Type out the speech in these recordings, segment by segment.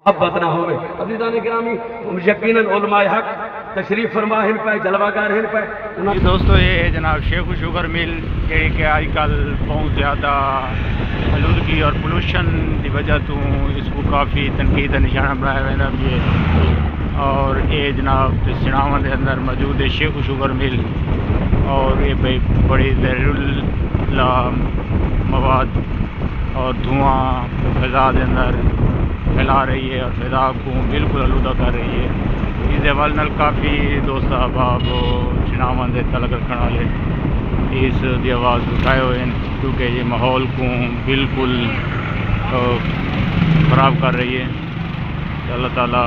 محبت نہ ہوئے عزیزان گرامی یقیناً علماء حق تشریف فرما ہن پہ جلوہ گار ہن پہ دوستو یہ ہے جناب شیخ و شوگر مل جی کہ آج کل بہت زیادہ آلودگی اور پولوشن کی وجہ تو اس کو کافی تنقید کا نشانہ بنایا ویسا بھی ہے اور یہ جناب سناواں دے اندر موجود ہے شیخ و شوگر مل اور یہ بھائی بڑی زہریلا مواد اور دھواں فضا دے اندر پھیلا رہی ہے اور فضا کو بالکل آلودہ کر رہی ہے اس حوالے نال کافی دوست احباب چناواں دے تعلق رکھنے والے اس دی آواز اٹھائے ہوئے ہیں کیونکہ یہ ماحول کو بالکل خراب کر رہی ہے اللہ تعالیٰ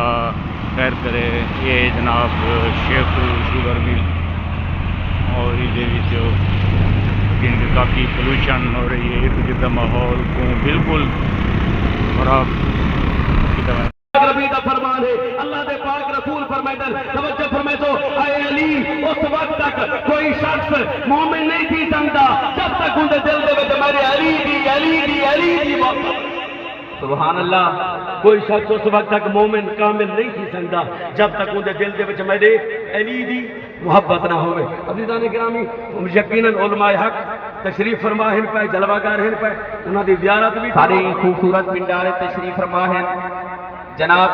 خیر کرے یہ جناب شیخ شوگر مل اور یہ کافی پولوشن ہو رہی ہے ارد گرد ماحول کو بالکل خراب ربی کا فرمان ہے اللہ دے پاک رسول فرمائے توجہ فرمائے تو اے علی اس وقت تک کوئی شخص مومن نہیں تھی سمجھا جب تک ان دے دل دے وچ میرے علی دی سبحان اللہ کوئی شخص اس وقت تک مومن کامل نہیں تھی سمجھا جب تک ان دے دل دے وچ میرے علی دی محبت نہ ہوئے عزیزان گرامی یقیناً علماء حق تشریف فرما ہن پہ جلوہ گار ہن پہ انہاں دی زیارت بھی ساری خوبصورت پنڈال تشریف فرما ہے جناب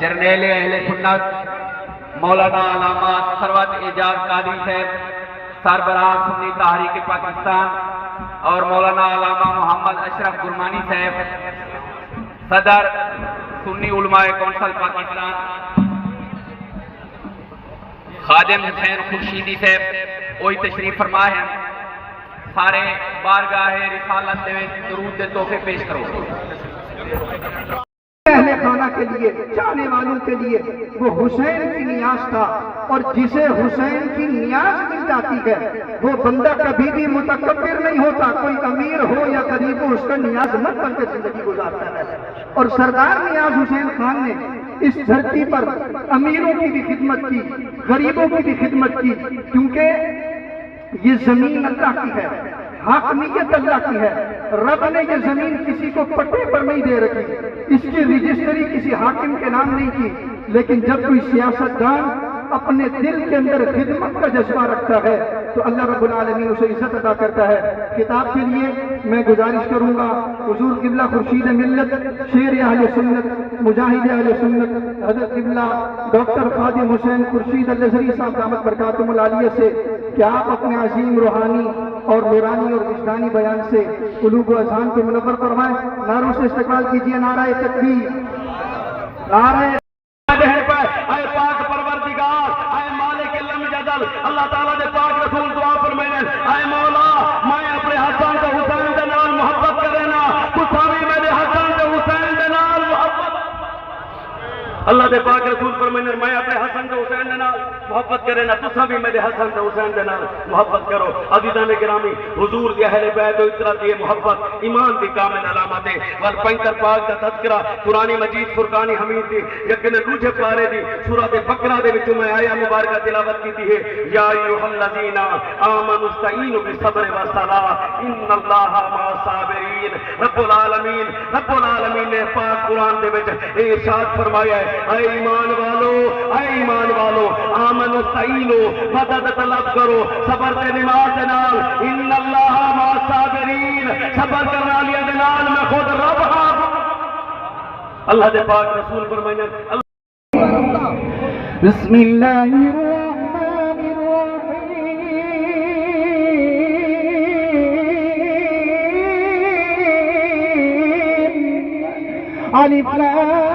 جرنیل اہل سنت مولانا علامہ ثروت اعجاز قادری صاحب سربراہ سنی تحریک پاکستان اور مولانا علامہ محمد اشرف گرمانی صاحب صدر سنی علماء کونسل پاکستان خادم حسین خورشیدی صاحب وہی تشریف فرما ہے سارے بارگاہ رسالت دے درود دے تحفے پیش کرو اہل خانہ کے لیے چاہنے والوں کے لیے وہ حسین کی نیاز تھا اور جسے حسین کی نیاز مل جاتی ہے وہ بندہ کبھی بھی متکبر نہیں ہوتا کوئی امیر ہو یا غریب ہو اس کا نیاز مت بن کے زندگی گزارتا ہے اور سردار نیاز حسین خان نے اس دھرتی پر امیروں کی بھی خدمت کی غریبوں کی بھی خدمت کی کیونکہ یہ زمین اللہ کی ہے حاکمیت اللہ کی ہے رب نے یہ زمین کسی کو پٹے پر نہیں دے رکھی اس کی رجسٹری کسی حاکم کے نام نہیں کی لیکن جب کوئی سیاستدان اپنے دل کے اندر خدمت کا جذبہ رکھتا ہے تو اللہ رب العالمین اسے عزت عطا کرتا ہے کتاب کے لیے میں گزارش کروں گا حضور قبلہ خورشید ملت شیر اہل سنت مجاہد اہل سنت حضرت قبلہ ڈاکٹر خادم حسین خورشید الازہری صاحب دامت برکاتہم العالیہ سے کہ آپ اپنے عظیم روحانی اور نورانی اور وجدانی بیان سے قلوب و اذہان کو منور فرمائیں نعروں سے استقبال کیجیے نعرہ تکبیر نعرہ اے پاک پروردگار اے مالک لم یزل اللہ تعالیٰ دے پاک رسول دعا فرمائے اے مولا میں اپنے حسن تے حسین دے نال محبت کرنا تساں بھی میرے حسن تے حسین دے نال محبت اللہ دے پاک رسول فرمائے میں اپنے حسن تے حسین دے نال محبت کرنا تساں بھی میرے حسن تے حسین دے نال محبت کرو عزیزان گرامی حضور دی اہل بیت و اطاعت دی محبت ایمان دی کامل علامت ہے ول پنجر پاک دا تذکرہ قرآن مجید فرقان حمید دی یقین دوجے پارے دی سورۃ بقرہ دے وچ میں آیا مبارکہ تلاوت کیتی ہے یا ایھا الذین آمنوا استعینوا بالصبر والصلاۃ ان اللہ مع الصابرین رب العالمین نے پاک قرآن دے وچ ارشاد فرمایا ہے اے ایمان والو آمنوا استعینوا مدد طلب کرو صبر تے نماز دے نال ان اللہ مع الصابرین صبر کرنے والے دے نال میں خود رب ہاں اللہ دے پاک رسول فرمائے بسم اللہ الرحمن الرحیم الف لام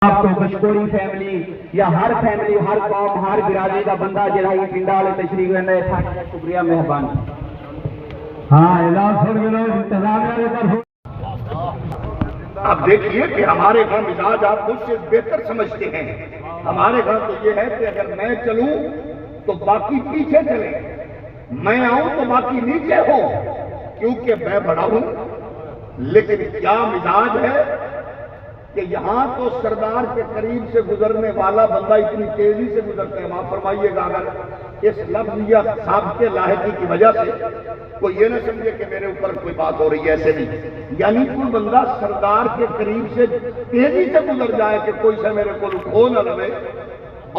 آپ کو بشکوری فیملی یا ہر فیملی ہر قوم ہر برادری کا بندہ جہاں یہ پنڈا والے تشریف لینا ہے شکریہ مہربانی ہاں انتظام آپ دیکھیے کہ ہمارے گھر مزاج آپ مجھ سے بہتر سمجھتے ہیں ہمارے گھر تو یہ ہے کہ اگر میں چلوں تو باقی پیچھے چلیں میں آؤں تو باقی نیچے ہو کیونکہ میں بڑا ہوں لیکن کیا مزاج ہے کہ یہاں تو سردار کے قریب سے گزرنے والا بندہ اتنی تیزی سے گزرتا ہے، معاف فرمائیے گا اگر اس لفظ یا سابقے لاحقی کی وجہ سے کوئی یہ نہ سمجھے کہ میرے اوپر کوئی بات ہو رہی ہے، ایسے نہیں، یعنی کوئی بندہ سردار کے قریب سے تیزی سے گزر جائے کہ کوئی سے میرے کو کھو نہ لگے،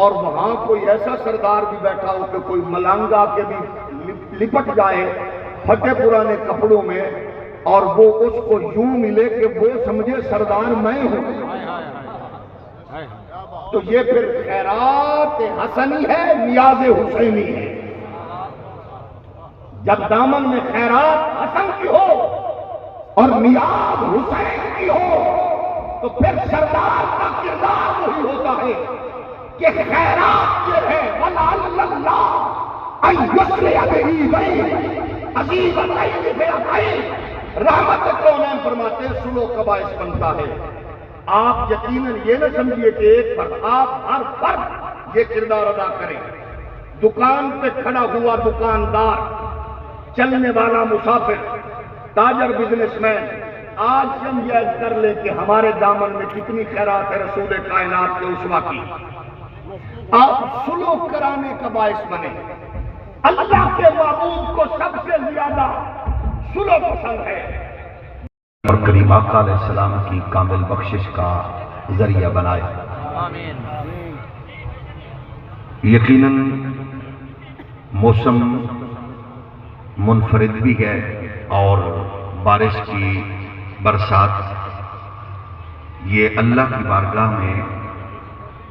اور وہاں کوئی ایسا سردار بھی بیٹھا ہو کہ کوئی ملنگ آ کے بھی لپٹ جائے پھٹے پرانے کپڑوں میں، اور وہ اس کو یوں ملے کہ وہ سمجھے سردار میں ہوں، تو یہ پھر خیرات حسنی ہے، نیاز حسینی ہے۔ جب دامن میں خیرات حسن کی ہو اور نیاز حسین کی ہو تو پھر سردار کا کردار وہی ہوتا ہے کہ خیرات یہ ہے وَلَعَلَّ اللَّهَ أَن يُسْرِعَ بِهِ بَيْنَ عَزِيزَ اللَّيْلِ فِي رحمت کونین فرماتے ہیں سلو کا باعث بنتا ہے۔ آپ یقیناً یہ نہ سمجھیے کہ ایک فرد، آپ ہر فرد یہ کردار ادا کریں۔ دکان پہ کھڑا ہوا دکاندار، چلنے والا مسافر، تاجر، بزنس مین، آج سے ہم یہ عرض کر لیں کہ ہمارے دامن میں کتنی خیرات ہے رسول کائنات کے اسوہ کی، آپ سلوک کرانے کا باعث بنے۔ اللہ کے معبود کو سب سے زیادہ سلو پسند ہے اور کریم آقا علیہ السلام کی کامل بخشش کا ذریعہ بنائے۔ یقیناً موسم منفرد بھی ہے اور بارش کی برسات یہ اللہ کی بارگاہ میں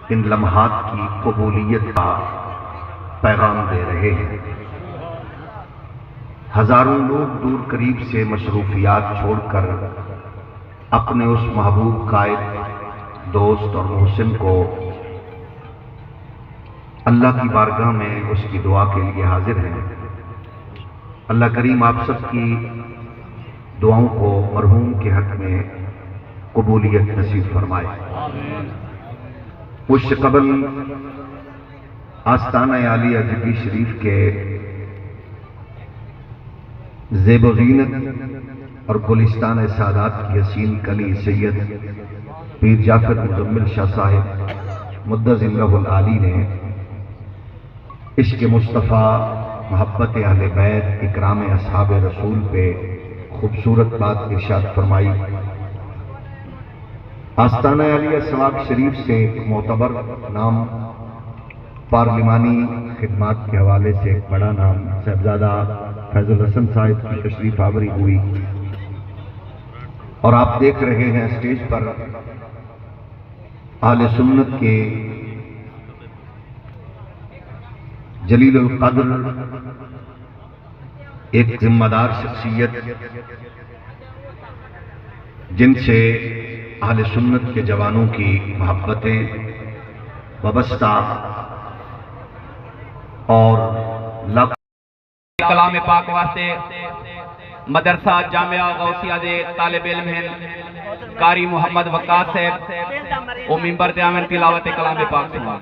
ان لمحات کی قبولیت کا پیغام دے رہے ہیں۔ ہزاروں لوگ دور قریب سے مصروفیات چھوڑ کر اپنے اس محبوب قائد، دوست اور محسن کو اللہ کی بارگاہ میں اس کی دعا کے لیے حاضر ہیں۔ اللہ کریم آپ سب کی دعاؤں کو مرحوم کے حق میں قبولیت نصیب فرمائے۔ اس سے قبل آستانہ عالیہ جبی شریف کے زیب و زینت اور گلستان سعادات کی حسین کلی سید پیر جعفر مزمل شاہ صاحب مدظ اللہ العالی نے عشق مصطفیٰ، محبت اہل بیت، اکرام اصحاب رسول پہ خوبصورت بات ارشاد فرمائی۔ آستانہ عالیہ سواق شریف سے ایک معتبر نام، پارلیمانی خدمات کے حوالے سے ایک بڑا نام صاحبزادہ فیض الحسن صاحب کی تشریف آوری ہوئی، اور آپ دیکھ رہے ہیں اسٹیج پر اہل سنت کے جلیل القدر ایک ذمہ دار شخصیت، جن سے اہل سنت کے جوانوں کی محبتیں وابستہ اور کلام پاک واسطے مدرسہ جامعہ غوثیہ دے طالب علم ہیں قاری محمد وقاص صاحب وہ منبر تے آمن تلاوت کلام پاک سنا۔